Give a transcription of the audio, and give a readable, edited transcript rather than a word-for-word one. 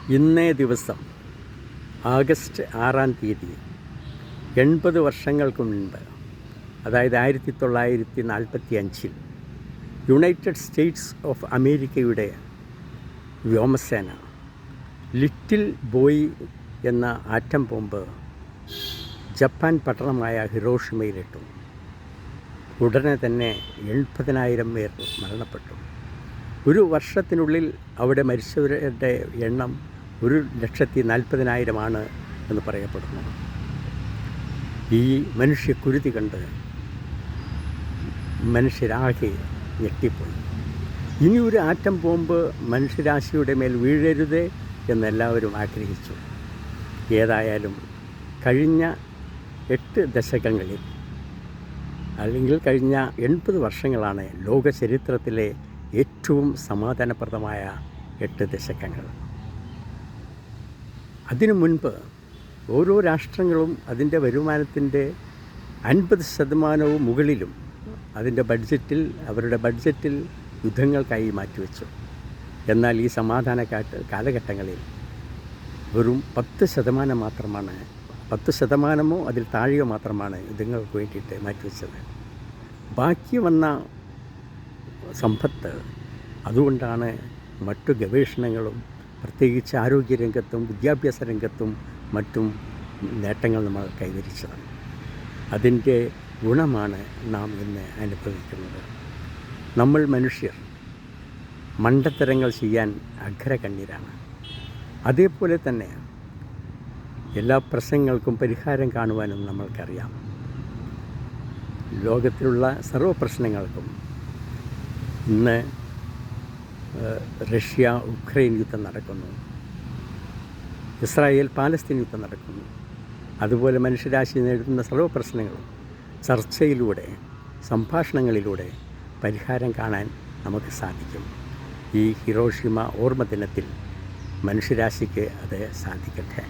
ഇന്നേ ദിവസം ആഗസ്റ്റ് 6-ാം തീയതി 80 വർഷങ്ങൾക്ക് മുൻപ്, അതായത് 1945 യുണൈറ്റഡ് സ്റ്റേറ്റ്സ് ഓഫ് അമേരിക്കയുടെ വ്യോമസേന ലിറ്റിൽ ബോയ് എന്ന ആറ്റം ബോംബ് ജപ്പാൻ പട്ടണമായ ഹിരോഷിമയിലിട്ടു. ഉടനെ തന്നെ 80,000 പേർ മരണപ്പെട്ടു. ഒരു വർഷത്തിനുള്ളിൽ അവിടെ മരിച്ചവരുടെ എണ്ണം 1,40,000 ആണ് എന്ന് പറയപ്പെടുന്നു. ഈ മനുഷ്യക്കുരുതി കണ്ട് മനുഷ്യരാകെ ഞെട്ടിപ്പോയി. ഇനി ഒരു ആറ്റം ബോംബ് മനുഷ്യരാശിയുടെ മേൽ വീഴരുതേ എന്നെല്ലാവരും ആഗ്രഹിച്ചു. ഏതായാലും കഴിഞ്ഞ 8 ദശകങ്ങളിൽ അല്ലെങ്കിൽ കഴിഞ്ഞ 80 വർഷങ്ങളാണ് ലോക ചരിത്രത്തിലെ ഏറ്റവും സമാധാനപ്രദമായ 8 ദശകങ്ങൾ. അതിനു മുൻപ് ഓരോ രാഷ്ട്രങ്ങളും അതിൻ്റെ വരുമാനത്തിൻ്റെ 50% മുകളിലും അവരുടെ ബഡ്ജറ്റിൽ യുദ്ധങ്ങൾക്കായി മാറ്റിവെച്ചു. എന്നാൽ ഈ സമാധാന കാലഘട്ടങ്ങളിൽ വെറും 10% മാത്രമാണ്, 10% അതിൽ താഴെയോ മാത്രമാണ് യുദ്ധങ്ങൾക്ക് വേണ്ടിയിട്ട് മാറ്റിവെച്ചത്. ബാക്കി വന്ന സമ്പത്ത് അതുകൊണ്ടാണ് മറ്റു ഗവേഷണങ്ങളും പ്രത്യേകിച്ച് ആരോഗ്യരംഗത്തും വിദ്യാഭ്യാസ രംഗത്തും മറ്റും നേട്ടങ്ങൾ നമ്മൾ കൈവരിച്ചത്. അതിൻ്റെ ഗുണമാണ് നാം ഇന്ന് അനുഭവിക്കുന്നത്. നമ്മൾ മനുഷ്യർ മണ്ടത്തരങ്ങൾ ചെയ്യാൻ അഗ്രകണ്യരാണ്. അതേപോലെ തന്നെ എല്ലാ പ്രശ്നങ്ങൾക്കും പരിഹാരം കാണുവാനും നമ്മൾക്കറിയാം. ലോകത്തിലുള്ള സർവ്വ പ്രശ്നങ്ങൾക്കും ഇന്ന് റഷ്യ ഉക്രൈൻ യുദ്ധം നടക്കുന്നു, ഇസ്രായേൽ പാലസ്തീൻ യുദ്ധം നടക്കുന്നു. അതുപോലെ മനുഷ്യരാശി നേരിടുന്ന സർവ്വ പ്രശ്നങ്ങളും ചർച്ചയിലൂടെ, സംഭാഷണങ്ങളിലൂടെ പരിഹാരം കാണാൻ നമുക്ക് സാധിക്കും. ഈ ഹിരോഷിമ ഓർമ്മ ദിനത്തിൽ മനുഷ്യരാശിക്ക് അത് സാധിക്കട്ടെ.